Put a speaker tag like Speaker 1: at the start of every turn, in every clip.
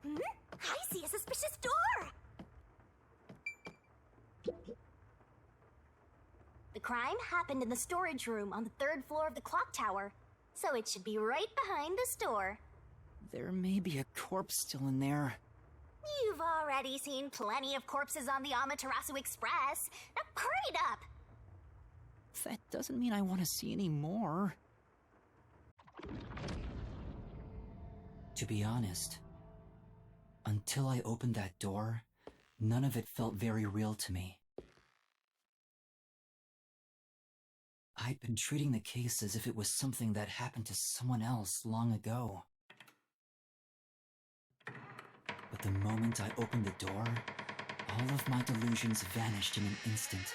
Speaker 1: I see a suspicious door! The crime happened in the storage room on the 3rd floor of the clock tower, so it should be right behind the store.
Speaker 2: There may be a corpse still in there.
Speaker 1: You've already seen plenty of corpses on the Amaterasu Express. Now hurry it up!
Speaker 2: That doesn't mean I want to see any more. To be honest, until I opened that door, none of it felt very real to me. I'd been treating the case as if it was something that happened to someone else long ago. But the moment I opened the door, all of my delusions vanished in an instant.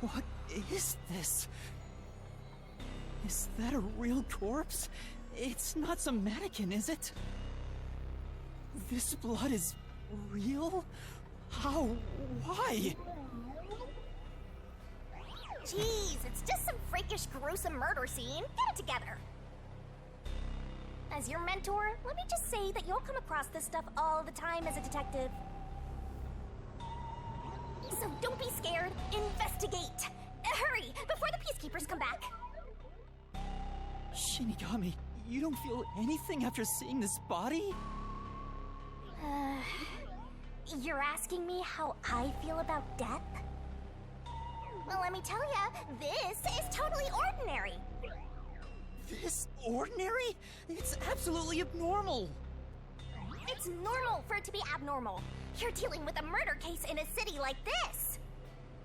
Speaker 2: What is this? Is that a real corpse? It's not some mannequin, is it? This blood is real? How? Why?
Speaker 1: Jeez, it's just some freakish, gruesome murder scene. Get it together. As your mentor, let me just say that you'll come across this stuff all the time as a detective. So don't be scared. Investigate. Hurry, before the peacekeepers come back.
Speaker 2: Shinigami, you don't feel anything after seeing this body?
Speaker 1: You're asking me how I feel about death? Well, let me tell ya, this is totally ordinary.
Speaker 2: This ordinary? It's absolutely abnormal.
Speaker 1: It's normal for it to be abnormal. You're dealing with a murder case in a city like this.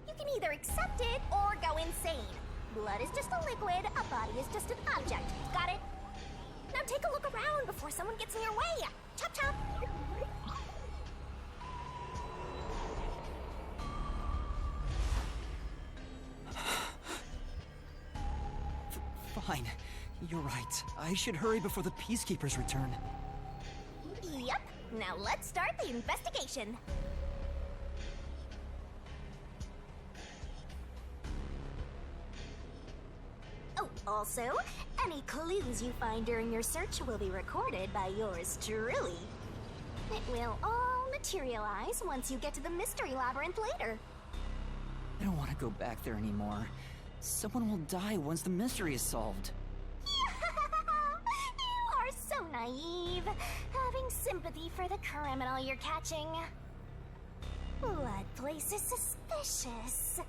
Speaker 1: You can either accept it or go insane. Blood is just a liquid, a body is just an object. Got it? Now take a look around before someone gets in your way. Chop chop.
Speaker 2: Fine. You're right. I should hurry before the peacekeepers return.
Speaker 1: Yep. Now let's start the investigation. Oh, also, any clues you find during your search will be recorded by yours truly. It will all materialize once you get to the mystery labyrinth later.
Speaker 2: I don't want to go back there anymore. Someone will die once the mystery is solved.
Speaker 1: You are so naive, having sympathy for the criminal you're catching. Blood place is suspicious.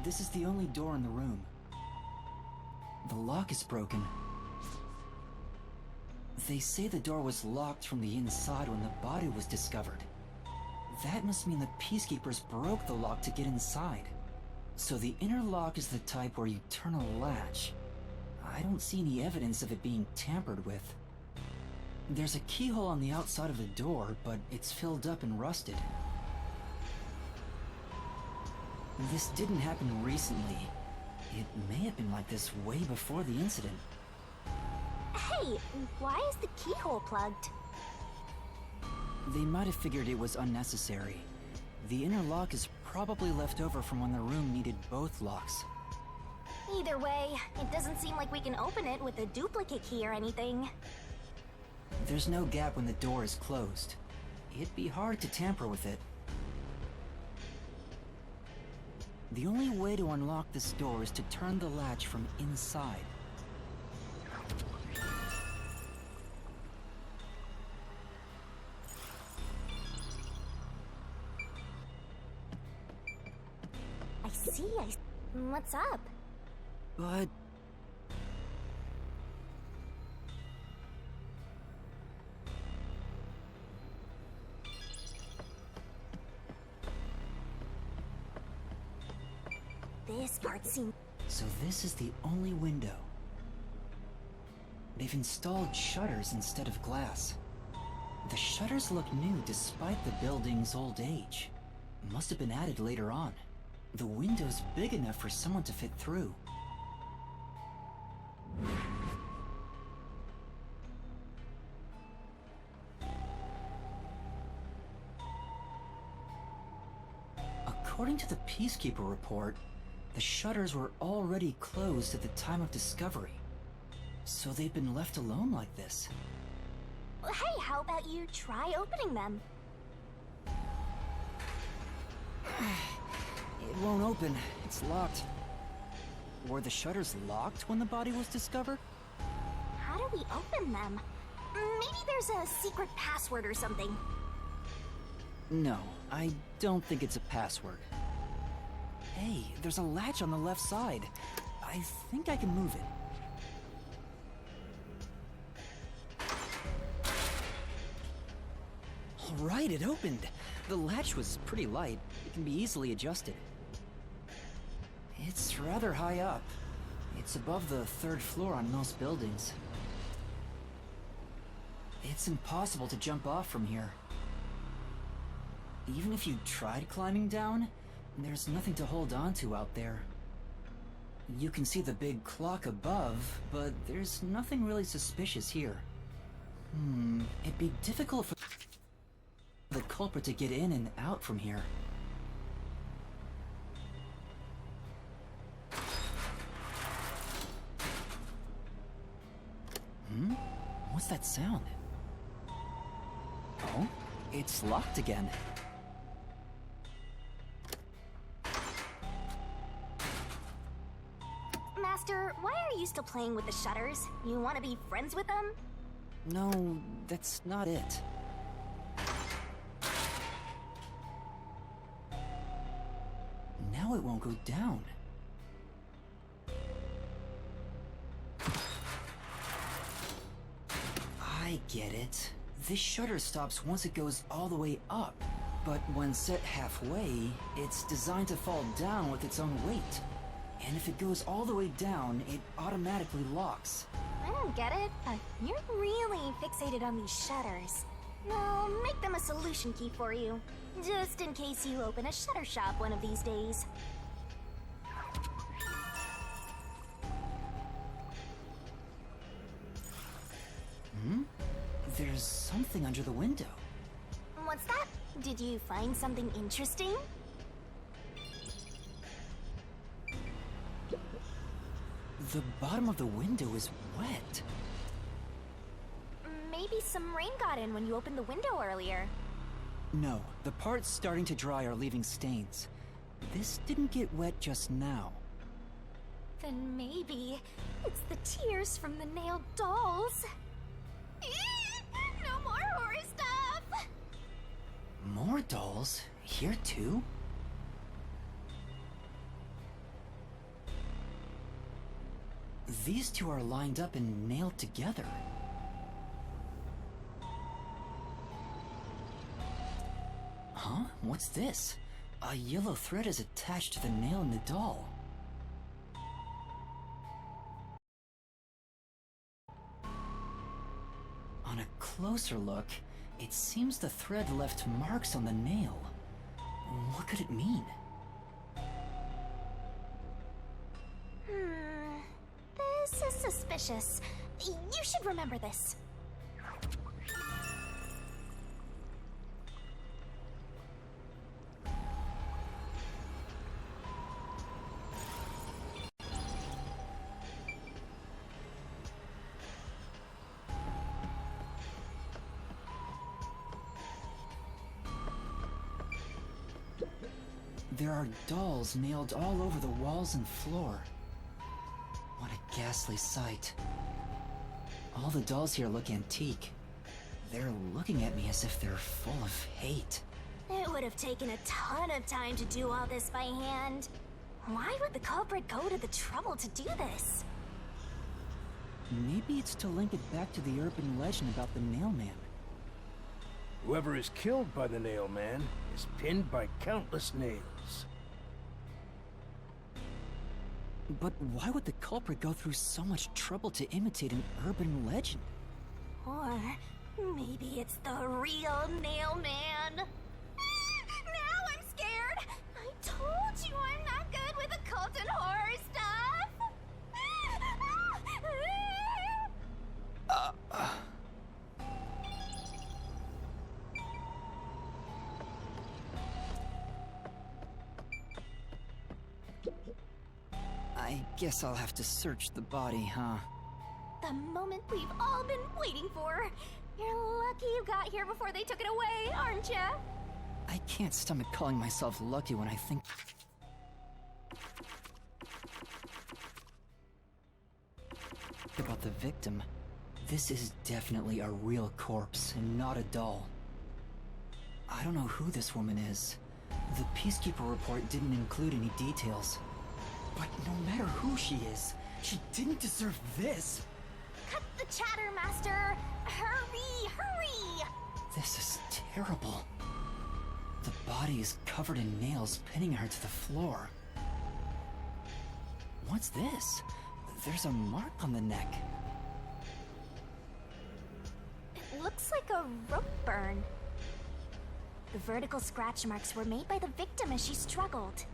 Speaker 2: This is the only door in the room. The lock is broken. They say the door was locked from the inside when the body was discovered. That must mean the peacekeepers broke the lock to get inside. So the inner lock is the type where you turn a latch. I don't see any evidence of it being tampered with. There's a keyhole on the outside of the door, but it's filled up and rusted. This didn't happen recently. It may have been like this way before the incident.
Speaker 1: Hey, why is the keyhole plugged?
Speaker 2: They might have figured it was unnecessary. The inner lock is probably left over from when the room needed both locks.
Speaker 1: Either way, it doesn't seem like we can open it with a duplicate key or anything.
Speaker 2: There's no gap when the door is closed. It'd be hard to tamper with it. The only way to unlock this door is to turn the latch from inside.
Speaker 1: I see. What's up?
Speaker 2: But...
Speaker 1: This part seems...
Speaker 2: So this is the only window. they've installed shutters instead of glass. The shutters look new despite the building's old age. Must have been added later on. The window's big enough for someone to fit through. According to the Peacekeeper report, the shutters were already closed at the time of discovery. So they've been left alone like this.
Speaker 1: Hey, how about you try opening them?
Speaker 2: It won't open. It's locked. Were the shutters locked when the body was discovered?
Speaker 1: How do we open them? Maybe there's a secret password or something.
Speaker 2: No, I don't think it's a password. Hey, there's a latch on the left side. I think I can move it. All right, it opened. The latch was pretty light. It can be easily adjusted. It's rather high up. It's above the 3rd floor on most buildings. It's impossible to jump off from here. Even if you tried climbing down, there's nothing to hold on to out there. You can see the big clock above, but there's nothing really suspicious here. It'd be difficult for the culprit to get in and out from here. What's that sound? Oh, it's locked again.
Speaker 1: Master, why are you still playing with the shutters? You want to be friends with them?
Speaker 2: No, that's not it. Now it won't go down. I get it. This shutter stops once it goes all the way up, but when set halfway, it's designed to fall down with its own weight. And if it goes all the way down, it automatically locks.
Speaker 1: I don't get it, but you're really fixated on these shutters. I'll make them a solution key for you, just in case you open a shutter shop one of these days.
Speaker 2: There's something under the window.
Speaker 1: What's that? Did you find something interesting?
Speaker 2: The bottom of the window is wet.
Speaker 1: Maybe some rain got in when you opened the window earlier.
Speaker 2: No, the parts starting to dry are leaving stains. This didn't get wet just now.
Speaker 1: Then maybe it's the tears from the nailed dolls. No more horror stuff!
Speaker 2: More dolls? Here too? These two are lined up and nailed together. Huh? What's this? A yellow thread is attached to the nail in the doll. On a closer look, it seems the thread left marks on the nail. What could it mean?
Speaker 1: This is suspicious. You should remember this.
Speaker 2: There are dolls nailed all over the walls and floor. What a ghastly sight. All the dolls here look antique. They're looking at me as if they're full of hate.
Speaker 1: It would have taken a ton of time to do all this by hand. Why would the culprit go to the trouble to do this?
Speaker 2: Maybe it's to link it back to the urban legend about the Nailman.
Speaker 3: Whoever is killed by the Nailman is pinned by countless nails.
Speaker 2: But why would the culprit go through so much trouble to imitate an urban legend?
Speaker 1: Or maybe it's the real nail man. Now I'm scared! I told you I'm not good with occult and horror stuff!
Speaker 2: I guess I'll have to search the body, huh?
Speaker 1: The moment we've all been waiting for. You're lucky you got here before they took it away, aren't ya?
Speaker 2: I can't stomach calling myself lucky when I think... about the victim. This is definitely a real corpse and not a doll. I don't know who this woman is. The Peacekeeper report didn't include any details. But no matter who she is, she didn't deserve this!
Speaker 1: Cut the chatter, Master! Hurry, hurry!
Speaker 2: This is terrible. The body is covered in nails pinning her to the floor. What's this? There's a mark on the neck.
Speaker 1: It looks like a rope burn. The vertical scratch marks were made by the victim as she struggled.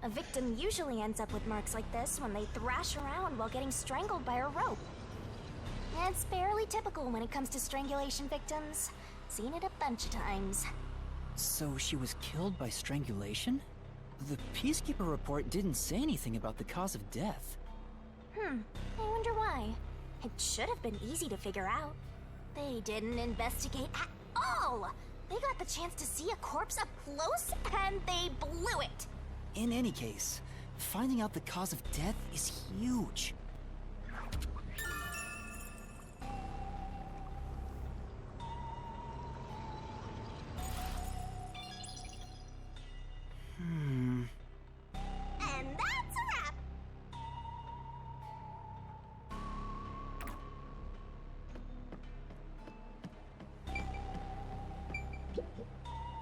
Speaker 1: A victim usually ends up with marks like this when they thrash around while getting strangled by a rope. It's fairly typical when it comes to strangulation victims. Seen it a bunch of times.
Speaker 2: So she was killed by strangulation? The Peacekeeper report didn't say anything about the cause of death.
Speaker 1: I wonder why. It should have been easy to figure out. They didn't investigate at all! They got the chance to see a corpse up close, and they blew it!
Speaker 2: In any case, finding out the cause of death is huge.
Speaker 1: And that's a wrap!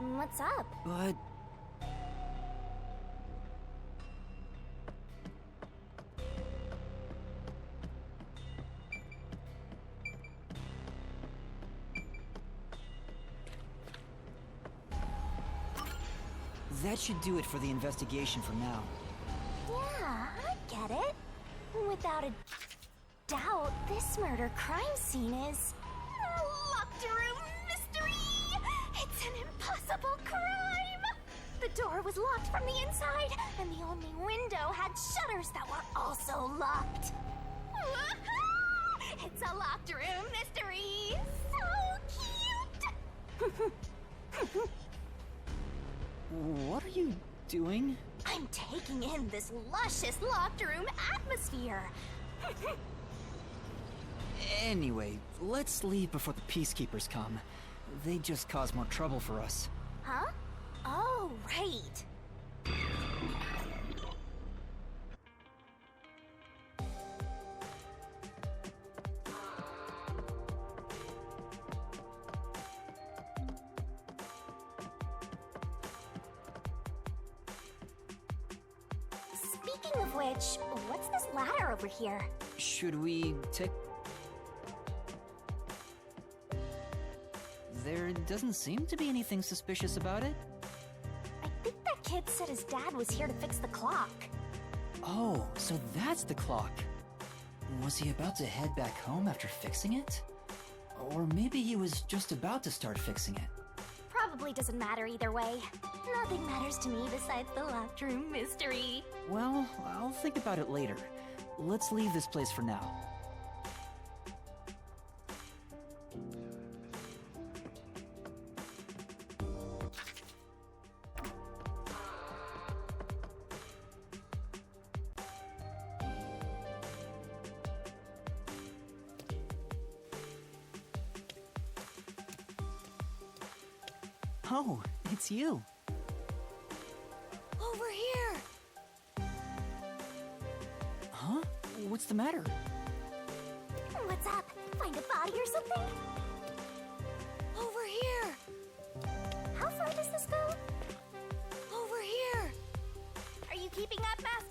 Speaker 1: What's up?
Speaker 2: But... that should do it for the investigation for now.
Speaker 1: Yeah, I get it. Without a doubt, this murder crime scene is a locked room mystery! It's an impossible crime! The door was locked from the inside, and the only window had shutters that were also locked. Woohoo! It's a locked room mystery! So cute!
Speaker 2: What are you doing?
Speaker 1: I'm taking in this luscious locked room atmosphere.
Speaker 2: Anyway, let's leave before the Peacekeepers come. They just cause more trouble for us.
Speaker 1: Huh? Oh, right. Speaking of which, what's this ladder over here?
Speaker 2: Should we take... There doesn't seem to be anything suspicious about it.
Speaker 1: I think that kid said his dad was here to fix the clock.
Speaker 2: Oh, so that's the clock. Was he about to head back home after fixing it? Or maybe he was just about to start fixing it.
Speaker 1: Probably doesn't matter either way. Nothing matters to me besides the locked room mystery.
Speaker 2: Well, I'll think about it later. Let's leave this place for now. Oh, it's you.
Speaker 1: Over here!
Speaker 2: Huh? What's the matter?
Speaker 1: What's up? Find a body or something? Over here! How far does this go? Over here! Are you keeping up, Master?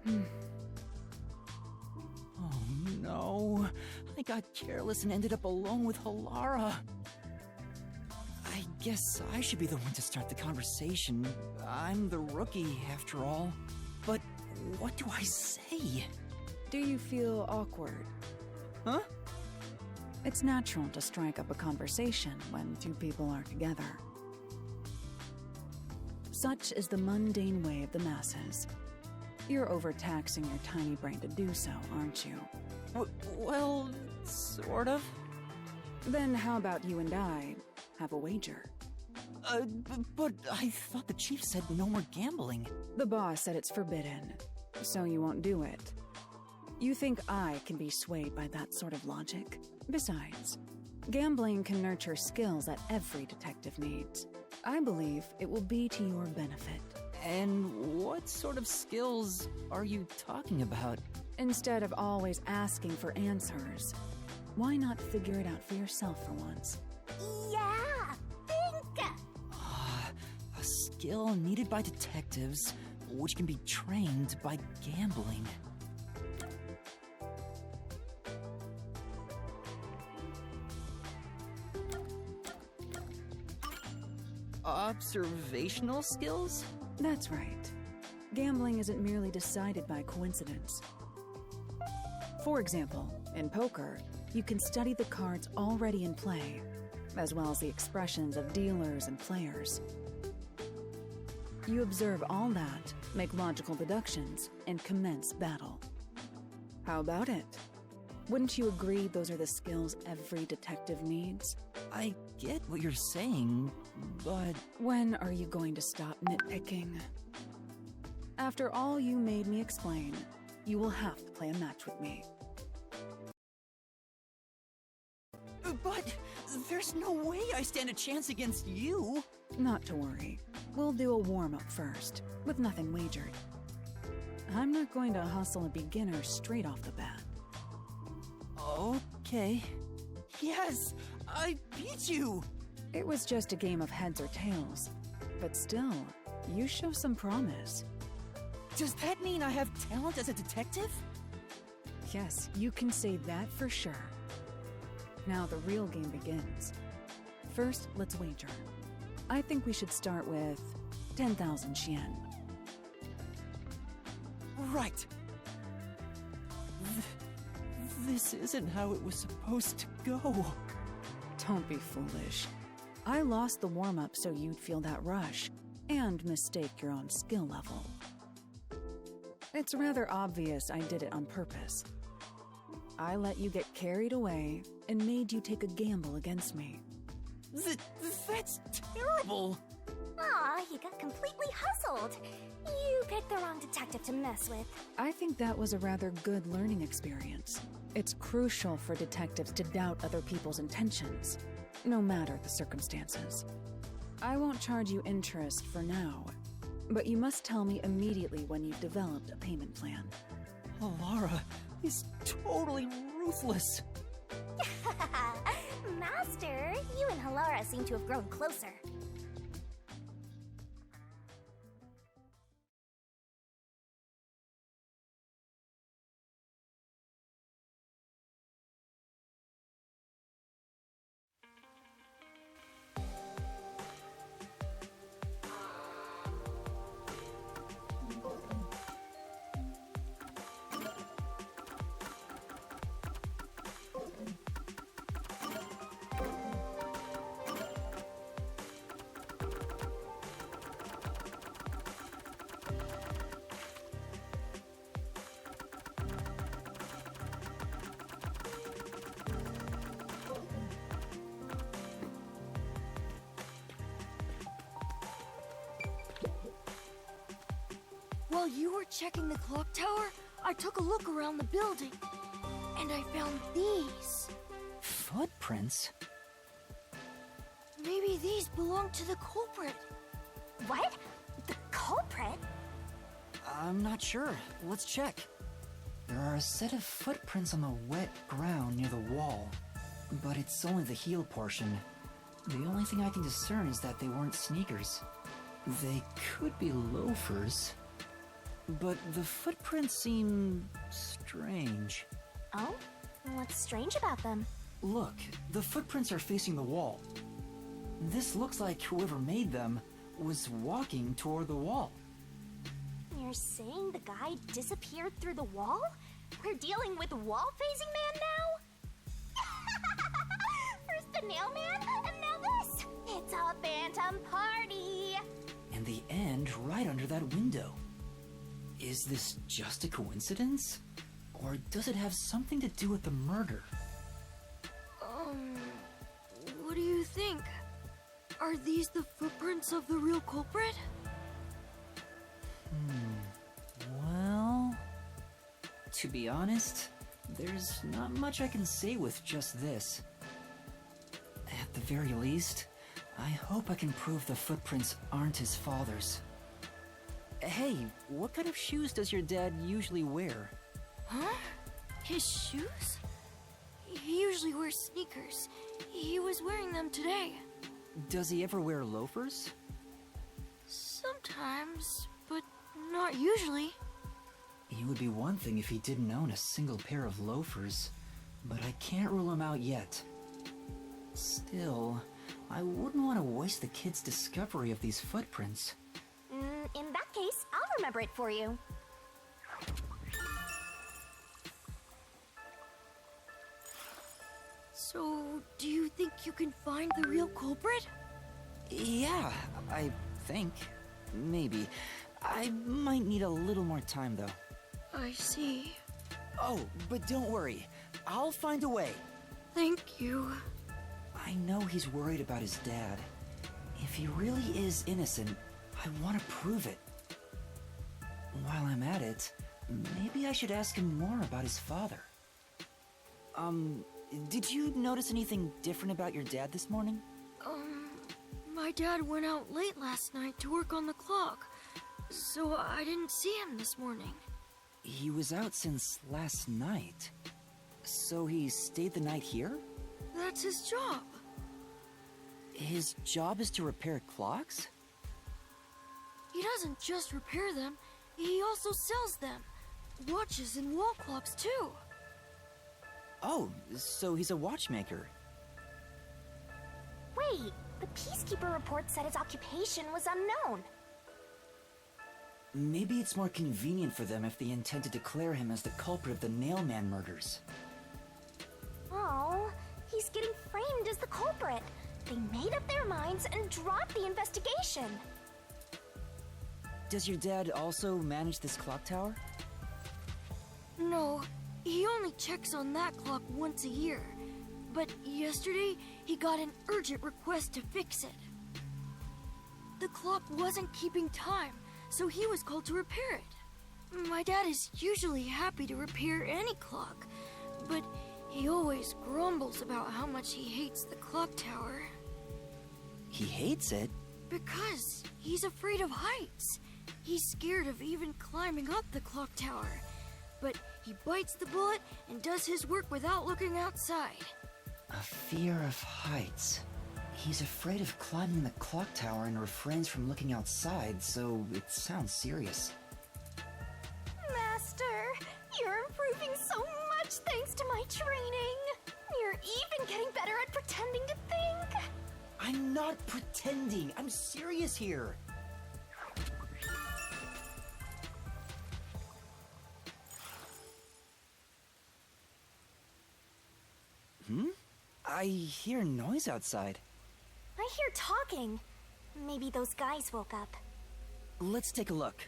Speaker 2: Oh no, I got careless and ended up alone with Holara. I guess I should be the one to start the conversation. I'm the rookie, after all. But what do I say?
Speaker 4: Do you feel awkward?
Speaker 2: Huh?
Speaker 4: It's natural to strike up a conversation when two people are together. Such is the mundane way of the masses. You're overtaxing your tiny brain to do so, aren't you?
Speaker 2: Well, sort of.
Speaker 4: Then how about you and I have a wager?
Speaker 2: But I thought the chief said no more gambling.
Speaker 4: The boss said it's forbidden, so you won't do it. You think I can be swayed by that sort of logic? Besides, gambling can nurture skills that every detective needs. I believe it will be to your benefit.
Speaker 2: And what sort of skills are you talking about?
Speaker 4: Instead of always asking for answers, why not figure it out for yourself for once?
Speaker 1: Yeah, think!
Speaker 2: A skill needed by detectives, which can be trained by gambling. Observational skills?
Speaker 4: That's right. Gambling isn't merely decided by coincidence. For example, in poker, you can study the cards already in play, as well as the expressions of dealers and players. You observe all that, make logical deductions, and commence battle. How about it? Wouldn't you agree those are the skills every detective needs?
Speaker 2: I get what you're saying, but...
Speaker 4: When are you going to stop nitpicking? After all you made me explain, you will have to play a match with me.
Speaker 2: But there's no way I stand a chance against you.
Speaker 4: Not to worry. We'll do a warm-up first, with nothing wagered. I'm not going to hustle a beginner straight off the bat.
Speaker 2: Okay. Yes, I beat you!
Speaker 4: It was just a game of heads or tails. But still, you show some promise.
Speaker 2: Does that mean I have talent as a detective?
Speaker 4: Yes, you can say that for sure. Now the real game begins. First, let's wager. I think we should start with 10,000 yen.
Speaker 2: Right. This isn't how it was supposed to go.
Speaker 4: Don't be foolish. I lost the warm-up so you'd feel that rush, and mistake your own skill level. It's rather obvious I did it on purpose. I let you get carried away and made you take a gamble against me.
Speaker 2: That's terrible!
Speaker 1: Aw, you got completely hustled. You picked the wrong detective to mess with.
Speaker 4: I think that was a rather good learning experience. It's crucial for detectives to doubt other people's intentions, no matter the circumstances. I won't charge you interest for now, but you must tell me immediately when you've developed a payment plan.
Speaker 2: Holara is totally ruthless.
Speaker 1: Master, you and Holara seem to have grown closer.
Speaker 5: While you were checking the clock tower, I took a look around the building, and I found these.
Speaker 2: Footprints?
Speaker 5: Maybe these belong to the culprit.
Speaker 1: What? The culprit?
Speaker 2: I'm not sure. Let's check. There are a set of footprints on the wet ground near the wall, but it's only the heel portion. The only thing I can discern is that they weren't sneakers. They could be loafers. but the footprints seem strange.
Speaker 1: Oh? What's strange about them?
Speaker 2: Look, the footprints are facing the wall. This looks like whoever made them was walking toward the wall.
Speaker 1: You're saying the guy disappeared through the wall? We're dealing with wall-facing man now? First the nail man, and now this! It's a phantom party!
Speaker 2: And the end right under that window. Is this just a coincidence? Or does it have something to do with the murder?
Speaker 5: What do you think? Are these the footprints of the real culprit?
Speaker 2: Well, to be honest, there's not much I can say with just this. At the very least, I hope I can prove the footprints aren't his father's. Hey, what kind of shoes does your dad usually wear?
Speaker 5: Huh? His shoes? He usually wears sneakers. He was wearing them today.
Speaker 2: Does he ever wear loafers?
Speaker 5: Sometimes, but not usually.
Speaker 2: It would be one thing if he didn't own a single pair of loafers, but I can't rule him out yet. Still, I wouldn't want to waste the kid's discovery of these footprints.
Speaker 1: In that case, I'll remember it for you.
Speaker 5: So, do you think you can find the real culprit?
Speaker 2: Yeah, I think. Maybe. I might need a little more time, though.
Speaker 5: I see.
Speaker 2: Oh, but don't worry. I'll find a way.
Speaker 5: Thank you.
Speaker 2: I know he's worried about his dad. If he really is innocent, I want to prove it. While I'm at it, maybe I should ask him more about his father. Did you notice anything different about your dad this morning?
Speaker 5: My dad went out late last night to work on the clock, so I didn't see him this morning.
Speaker 2: He was out since last night. So he stayed the night here?
Speaker 5: That's his job.
Speaker 2: His job is to repair clocks?
Speaker 5: He doesn't just repair them, he also sells them. Watches and wall clocks, too.
Speaker 2: Oh, so he's a watchmaker.
Speaker 1: Wait, the Peacekeeper report said his occupation was unknown.
Speaker 2: Maybe it's more convenient for them if they intend to declare him as the culprit of the Nailman murders.
Speaker 1: Oh, he's getting framed as the culprit. They made up their minds and dropped the investigation.
Speaker 2: Does your dad also manage this clock tower?
Speaker 5: No, he only checks on that clock once a year. But yesterday, he got an urgent request to fix it. The clock wasn't keeping time, so he was called to repair it. My dad is usually happy to repair any clock, but he always grumbles about how much he hates the clock tower.
Speaker 2: He hates it?
Speaker 5: Because he's afraid of heights. He's scared of even climbing up the clock tower. But he bites the bullet and does his work without looking outside.
Speaker 2: A fear of heights. He's afraid of climbing the clock tower and refrains from looking outside, so it sounds serious.
Speaker 1: Master, you're improving so much thanks to my training. You're even getting better at pretending to think.
Speaker 2: I'm not pretending. I'm serious here. I hear noise outside.
Speaker 1: I hear talking. Maybe those guys woke up.
Speaker 2: Let's take a look.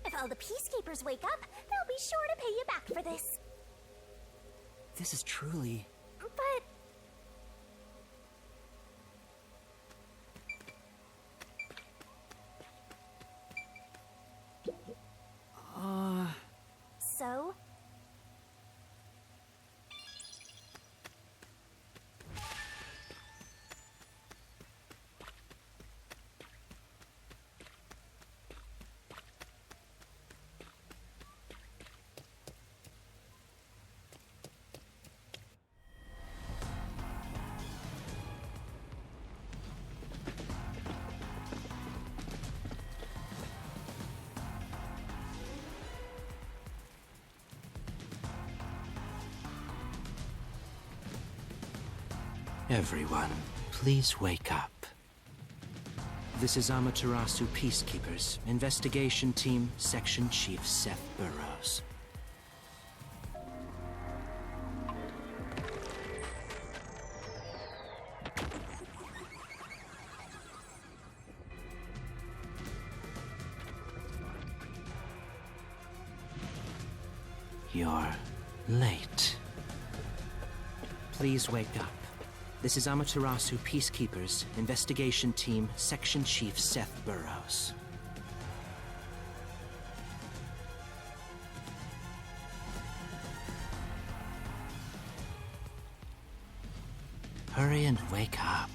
Speaker 1: If all the Peacekeepers wake up, they'll be sure to pay you back for this.
Speaker 2: This is truly...
Speaker 1: But... So?
Speaker 6: Everyone, please wake up. This is Amaterasu Peacekeepers, Investigation Team, Section Chief Seth Burrows. You're late. Please wake up. This is Amaterasu Peacekeepers, Investigation Team, Section Chief Seth Burrows. Hurry and wake up.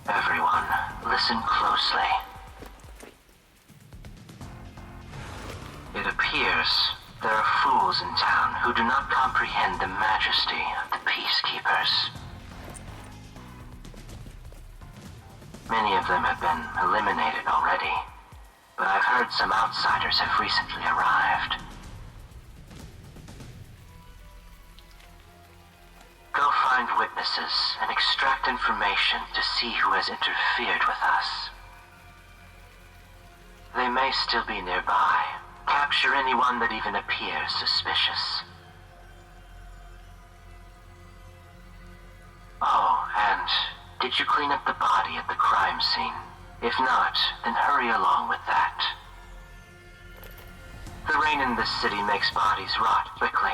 Speaker 7: Everyone, listen closely. It appears there are fools in town who do not comprehend the majesty of the Peacekeepers. Many of them have been eliminated already, but I've heard some outsiders have recently arrived. Go find witnesses and extract information to see who has interfered with us. They may still be nearby. Capture anyone that even appears suspicious. Oh, and did you clean up the body at the crime scene? If not, then hurry along with that. The rain in this city makes bodies rot quickly.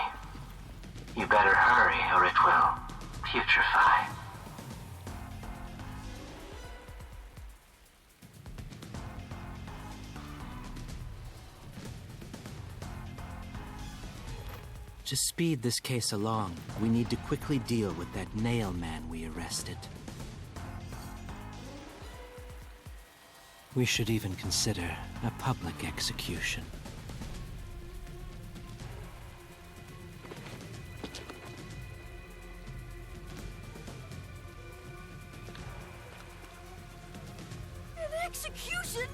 Speaker 7: You better hurry or it will putrefy.
Speaker 6: To speed this case along, we need to quickly deal with that nail man we arrested. We should even consider a public execution.
Speaker 5: An execution?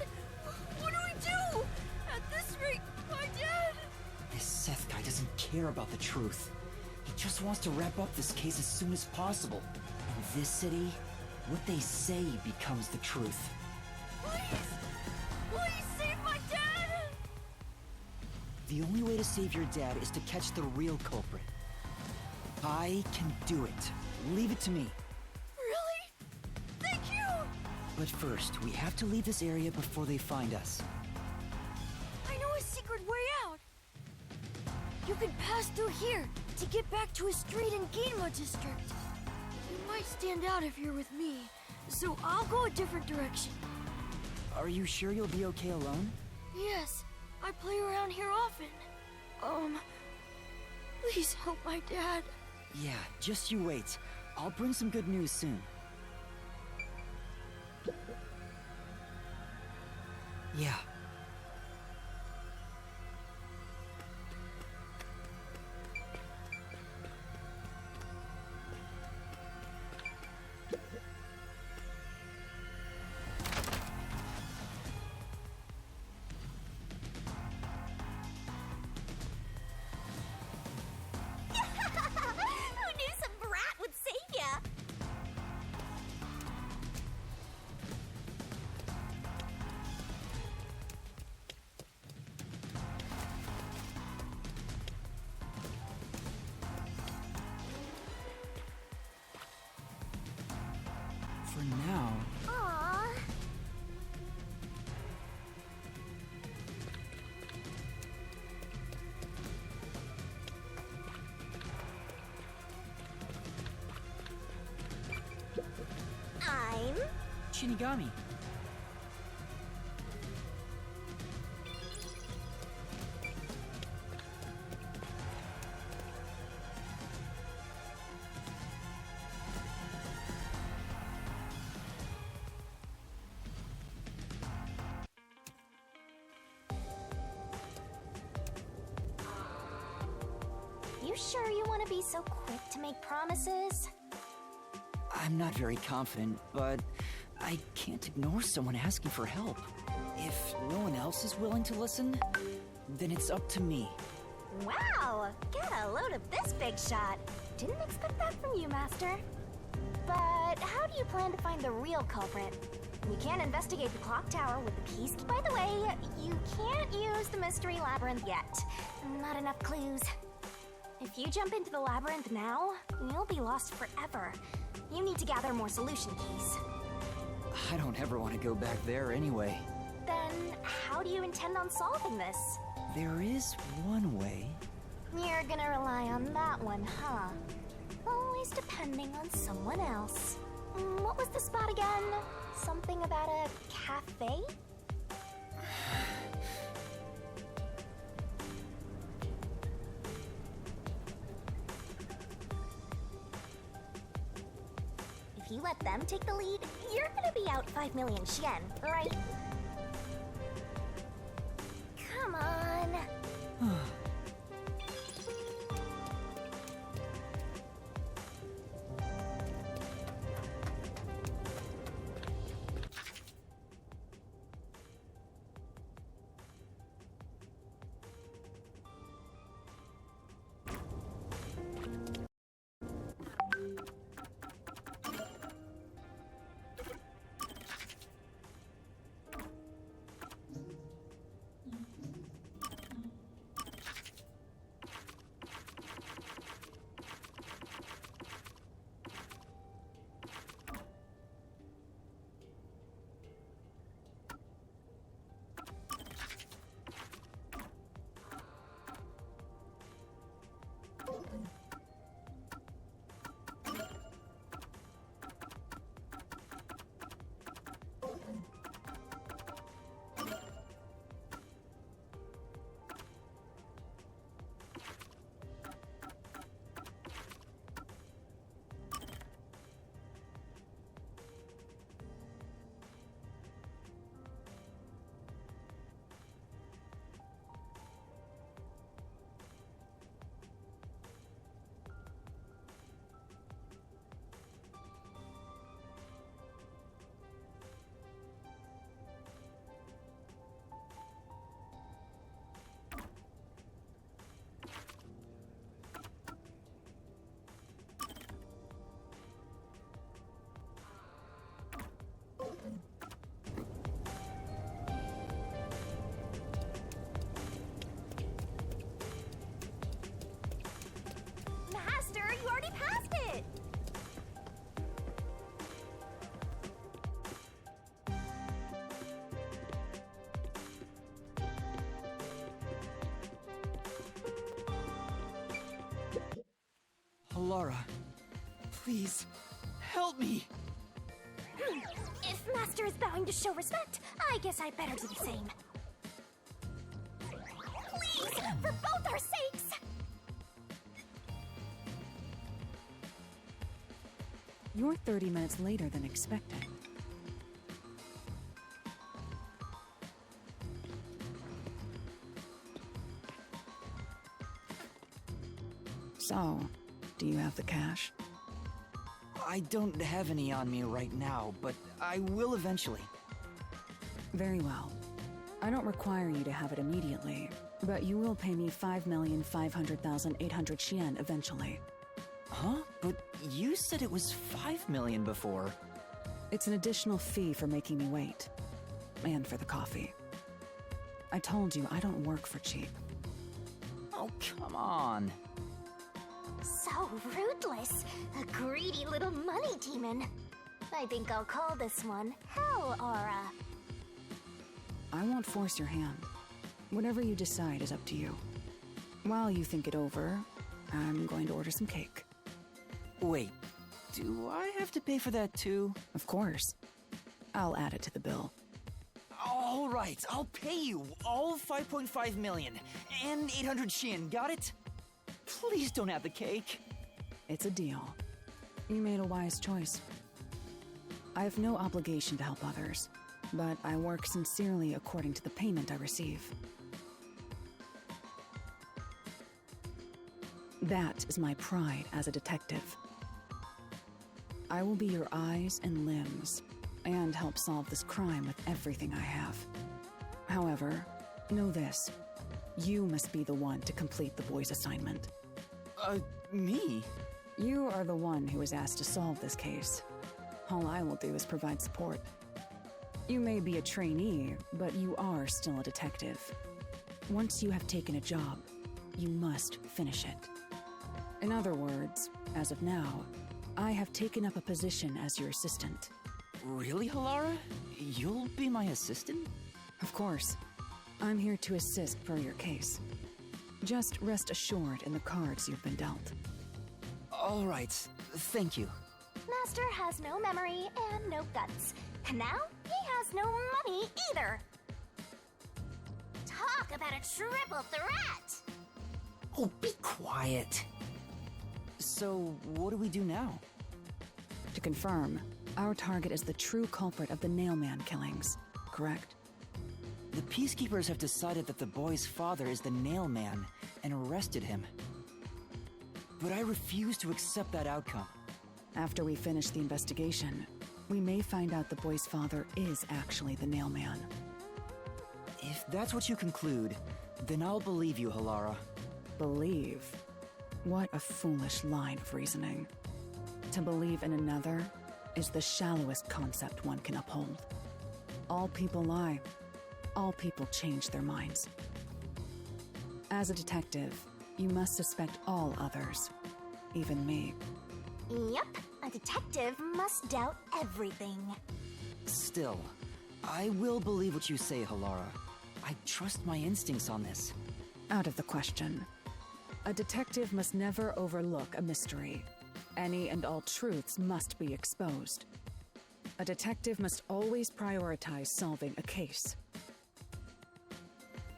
Speaker 5: What do we do? At this rate, my dad...
Speaker 2: This Seth guy doesn't care about the truth. He just wants to wrap up this case as soon as possible. In this city, what they say becomes the truth.
Speaker 5: Please! Please save my dad!
Speaker 2: The only way to save your dad is to catch the real culprit. I can do it. Leave it to me.
Speaker 5: Really? Thank you!
Speaker 2: But first, we have to leave this area before they find us.
Speaker 5: I know a secret way out. You can pass through here to get back to a street in Ginma district. You might stand out if you're with me, so I'll go a different direction.
Speaker 2: Are you sure you'll be okay alone?
Speaker 5: Yes, I play around here often. Please help my dad.
Speaker 2: Yeah, just you wait. I'll bring some good news soon. Yeah.
Speaker 1: Who knew some brat would save ya?
Speaker 2: For now,
Speaker 1: Aww. I'm...
Speaker 2: Shinigami.
Speaker 1: You sure you want to be so quick to make promises?
Speaker 2: I'm not very confident, but I can't ignore someone asking for help. If no one else is willing to listen, then it's up to me.
Speaker 1: Wow! Get a load of this big shot. Didn't expect that from you, Master. But how do you plan to find the real culprit? We can't investigate the clock tower with the piece. By the way, you can't use the mystery labyrinth yet. Not enough clues. If you jump into the labyrinth now, you'll be lost forever. You need to gather more solution keys.
Speaker 2: I don't ever want to go back there anyway.
Speaker 1: Then, how do you intend on solving this?
Speaker 2: There is one way.
Speaker 1: You're gonna rely on that one, huh? Always depending on someone else. What was the spot again? Something about a cafe? If you let them take the lead, you're gonna be out 5 million Yen, right? Come on. Master, you already passed it!
Speaker 2: Laura, please, help me!
Speaker 1: If Master is bowing to show respect, I guess I better do the same. Please, for both our sakes!
Speaker 4: You're 30 minutes later than expected. So, do you have the cash?
Speaker 2: I don't have any on me right now, but I will eventually.
Speaker 4: Very well. I don't require you to have it immediately, but you will pay me 5,500,800 yen eventually.
Speaker 2: Huh? But you said it was 5 million before.
Speaker 4: It's an additional fee for making me wait. And for the coffee. I told you I don't work for cheap.
Speaker 2: Oh, come on.
Speaker 1: So ruthless. A greedy little money demon. I think I'll call this one Hell Aura.
Speaker 4: I won't force your hand. Whatever you decide is up to you. While you think it over, I'm going to order some cake.
Speaker 2: Wait, do I have to pay for that too?
Speaker 4: Of course. I'll add it to the bill.
Speaker 2: All right, I'll pay you all 5.5 million and 800 Shin, got it? Please don't have the cake.
Speaker 4: It's a deal. You made a wise choice. I have no obligation to help others, but I work sincerely according to the payment I receive. That is my pride as a detective. I will be your eyes and limbs, and help solve this crime with everything I have. However, know this. You must be the one to complete the boy's assignment.
Speaker 2: Me?
Speaker 4: You are the one who was asked to solve this case. All I will do is provide support. You may be a trainee, but you are still a detective. Once you have taken a job, you must finish it. In other words, as of now, I have taken up a position as your assistant.
Speaker 2: Really, Halara? You'll be my assistant?
Speaker 4: Of course. I'm here to assist per your case. Just rest assured in the cards you've been dealt.
Speaker 2: All right, thank you.
Speaker 1: Master has no memory and no guts. And now, he has no money either. Talk about a triple threat!
Speaker 2: Oh, be quiet. So, what do we do now?
Speaker 4: To confirm, our target is the true culprit of the Nailman killings, correct?
Speaker 2: The Peacekeepers have decided that the boy's father is the Nailman and arrested him. But I refuse to accept that outcome.
Speaker 4: After we finish the investigation, we may find out the boy's father is actually the Nailman.
Speaker 2: If that's what you conclude, then I'll believe you, Halara.
Speaker 4: Believe? What a foolish line of reasoning. To believe in another is the shallowest concept one can uphold. All people lie. All people change their minds. As a detective, you must suspect all others, even me.
Speaker 1: Yep, a detective must doubt everything.
Speaker 2: Still, I will believe what you say, Halara. I trust my instincts on this.
Speaker 4: Out of the question. A detective must never overlook a mystery. Any and all truths must be exposed. A detective must always prioritize solving a case.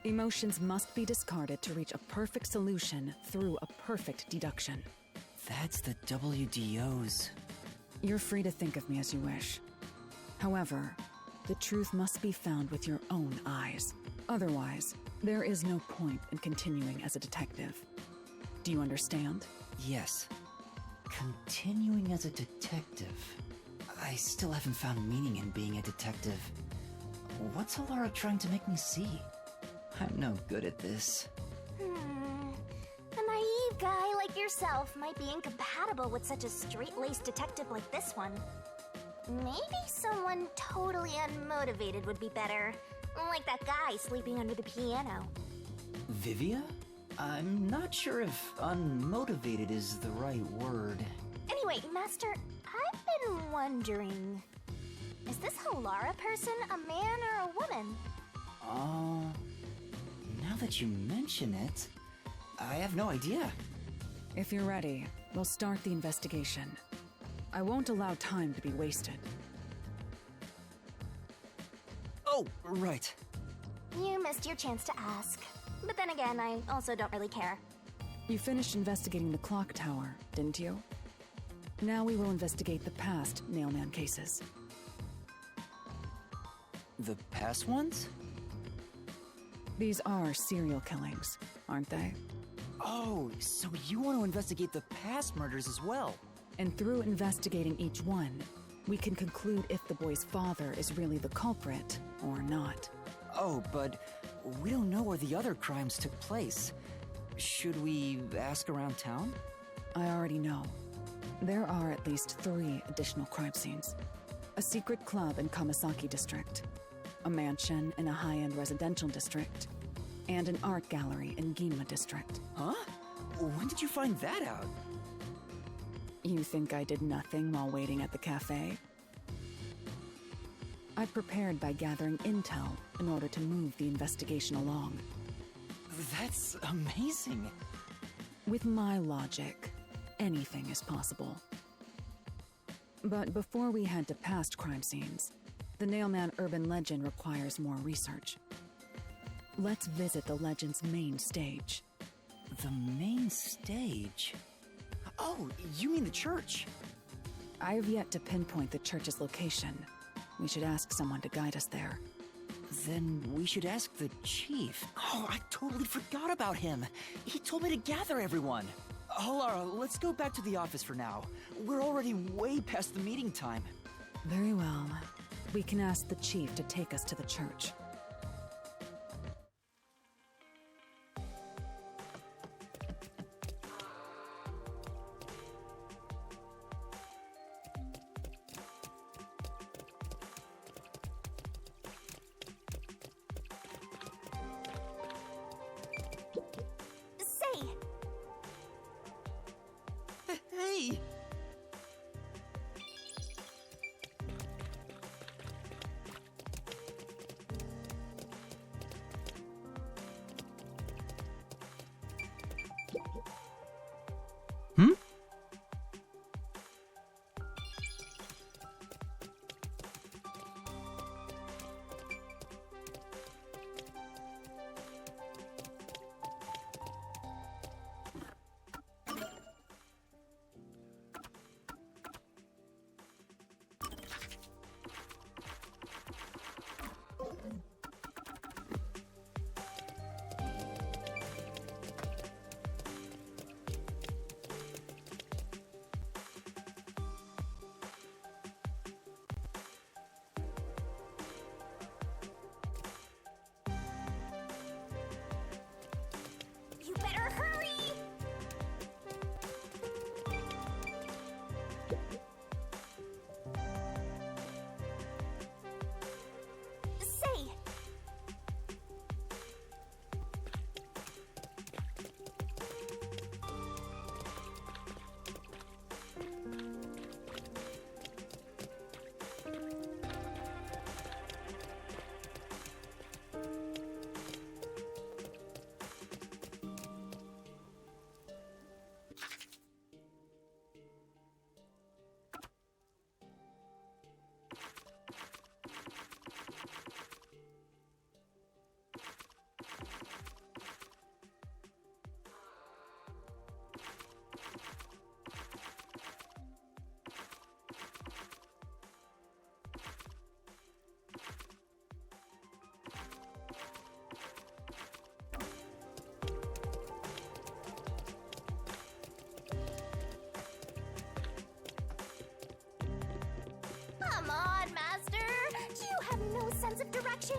Speaker 4: Emotions must be discarded to reach a perfect solution through a perfect deduction.
Speaker 2: That's the WDOs.
Speaker 4: You're free to think of me as you wish. However, the truth must be found with your own eyes. Otherwise, there is no point in continuing as a detective. Do you understand?
Speaker 2: Yes. Continuing as a detective. I still haven't found meaning in being a detective. What's Halara trying to make me see? I'm no good at this.
Speaker 1: A naive guy like yourself might be incompatible with such a straight-laced detective like this one. Maybe someone totally unmotivated would be better. Like that guy sleeping under the piano.
Speaker 2: Vivia? I'm not sure if unmotivated is the right word.
Speaker 1: Anyway, Master, I've been wondering... Is this Halara person a man or a woman?
Speaker 2: Now that you mention it, I have no idea.
Speaker 4: If you're ready, we'll start the investigation. I won't allow time to be wasted.
Speaker 2: Oh, right.
Speaker 1: You missed your chance to ask. But then again, I also don't really care.
Speaker 4: You finished investigating the clock tower, didn't you? Now we will investigate the past Nailman cases.
Speaker 2: The past ones?
Speaker 4: These are serial killings, aren't they?
Speaker 2: Oh, so you want to investigate the past murders as well?
Speaker 4: And through investigating each one, we can conclude if the boy's father is really the culprit or not.
Speaker 2: Oh, but we don't know where the other crimes took place. Should we ask around town?
Speaker 4: I already know. There are at least 3 additional crime scenes. A secret club in Kamasaki district, a mansion in a high-end residential district, and an art gallery in Ginma district.
Speaker 2: Huh? When did you find that out?
Speaker 4: You think I did nothing while waiting at the cafe? I prepared by gathering intel in order to move the investigation along.
Speaker 2: That's amazing.
Speaker 4: With my logic, anything is possible. But before we head to past crime scenes, the Nailman urban legend requires more research. Let's visit the legend's main stage.
Speaker 2: The main stage? Oh, you mean the church?
Speaker 4: I have yet to pinpoint the church's location. We should ask someone to guide us there.
Speaker 2: Then we should ask the chief. Oh, I totally forgot about him. He told me to gather everyone. Halara, let's go back to the office for now. We're already way past the meeting time.
Speaker 4: Very well. We can ask the chief to take us to the church.
Speaker 6: Hmm?
Speaker 1: You better hurry! Say, come on, Master! Do you have no sense of direction?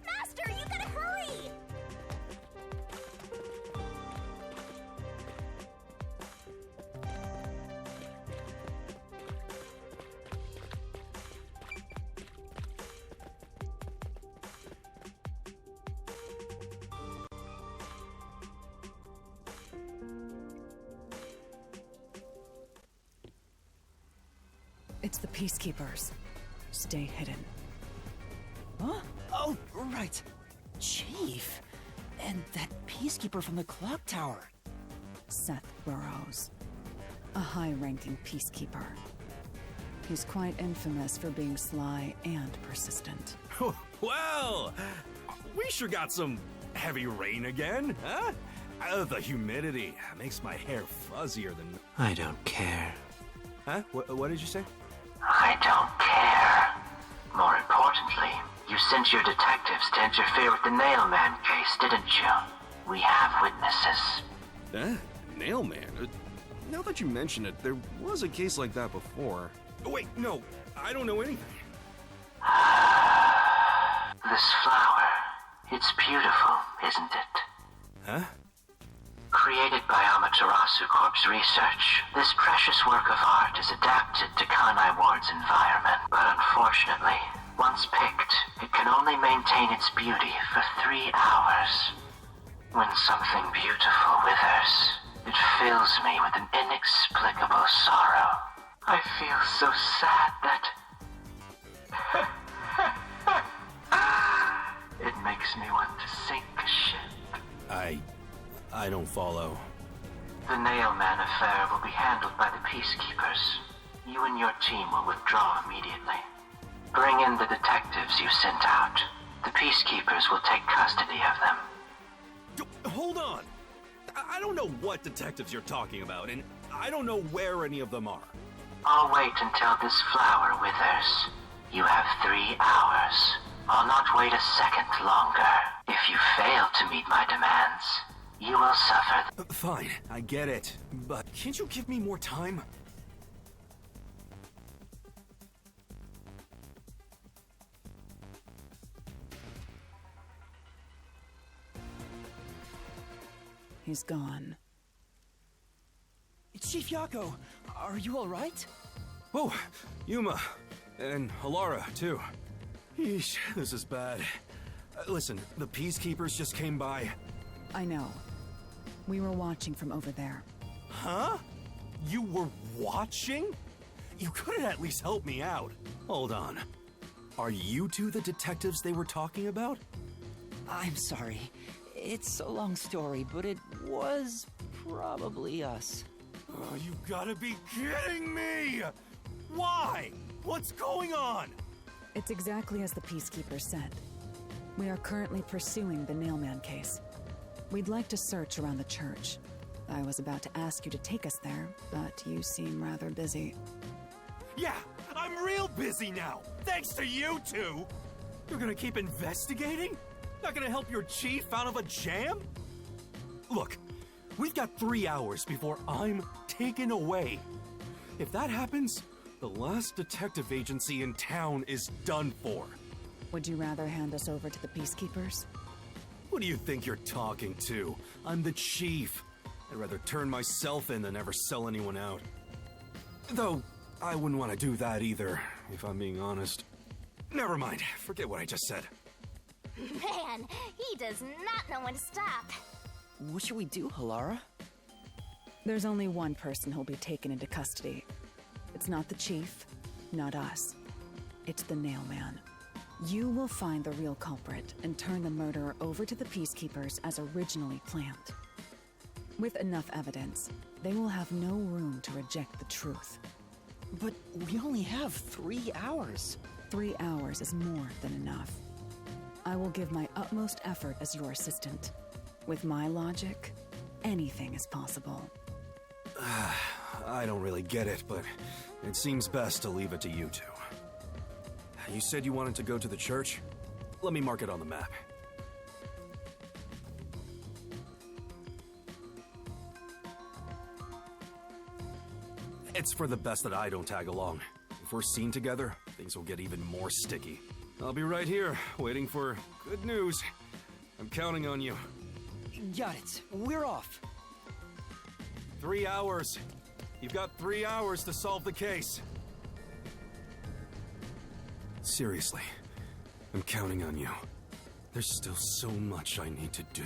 Speaker 1: Master, you gotta hurry!
Speaker 4: It's the Peacekeepers. Stay hidden.
Speaker 2: Huh? Oh, right. Chief. And that peacekeeper from the clock tower.
Speaker 4: Seth Burrows. A high-ranking Peacekeeper. He's quite infamous for being sly and persistent.
Speaker 8: Well, we sure got some heavy rain again, huh? The humidity makes my hair fuzzier than...
Speaker 6: I don't care.
Speaker 8: Huh? What did you say?
Speaker 7: I don't care. More importantly, you sent your detectives to interfere with the Nailman case, didn't you? We have witnesses.
Speaker 8: Nailman? Now that you mention it, there was a case like that before. Oh, wait, no, I don't know anything.
Speaker 7: This flower, it's beautiful, isn't it?
Speaker 8: Huh?
Speaker 7: Created by Amaterasu Corp's research, this precious work of art is adapted to Kanai Ward's environment. But unfortunately, once picked, it can only maintain its beauty for 3 hours. When something beautiful withers, it fills me with an inexplicable sorrow. I feel so sad that... it makes me want to sink a ship.
Speaker 8: I don't follow.
Speaker 7: The Nailman affair will be handled by the Peacekeepers. You and your team will withdraw immediately. Bring in the detectives you sent out. The Peacekeepers will take custody of them.
Speaker 8: Hold on! I don't know what detectives you're talking about, and I don't know where any of them are.
Speaker 7: I'll wait until this flower withers. You have 3 hours. I'll not wait a second longer. If you fail to meet my demands, you will suffer.
Speaker 8: Fine, I get it. But can't you give me more time?
Speaker 4: He's gone.
Speaker 2: Chief Yako, are you alright?
Speaker 8: Oh, Yuma. And Alara, too. Yeesh, this is bad. Listen, the Peacekeepers just came by.
Speaker 4: I know. We were watching from over there.
Speaker 8: Huh? You were watching? You could have at least helped me out. Hold on. Are you two the detectives they were talking about?
Speaker 2: I'm sorry. It's a long story, but it was probably us.
Speaker 8: Oh, you gotta be kidding me! Why? What's going on?
Speaker 4: It's exactly as the Peacekeeper said. We are currently pursuing the Nailman case. We'd like to search around the church. I was about to ask you to take us there, but you seem rather busy.
Speaker 8: Yeah, I'm real busy now, thanks to you two! You're gonna keep investigating? Not gonna help your chief out of a jam? Look, we've got 3 hours before I'm taken away. If that happens, the last detective agency in town is done for.
Speaker 4: Would you rather hand us over to the Peacekeepers?
Speaker 8: What do you think you're talking to? I'm the chief. I'd rather turn myself in than ever sell anyone out. Though, I wouldn't want to do that either, if I'm being honest. Never mind, forget what I just said.
Speaker 1: Man, he does not know when to stop.
Speaker 2: What should we do, Halara?
Speaker 4: There's only one person who'll be taken into custody. It's not the chief, not us. It's the Nailman. You will find the real culprit and turn the murderer over to the Peacekeepers as originally planned. With enough evidence, they will have no room to reject the truth.
Speaker 2: But we only have 3 hours.
Speaker 4: 3 hours is more than enough. I will give my utmost effort as your assistant. With my logic, anything is possible.
Speaker 8: I don't really get it, but it seems best to leave it to you two. You said you wanted to go to the church? Let me mark it on the map. It's for the best that I don't tag along. If we're seen together, things will get even more sticky. I'll be right here, waiting for good news. I'm counting on you.
Speaker 2: Got it. We're off.
Speaker 8: 3 hours. You've got 3 hours to solve the case. Seriously, I'm counting on you. There's still so much I need to do.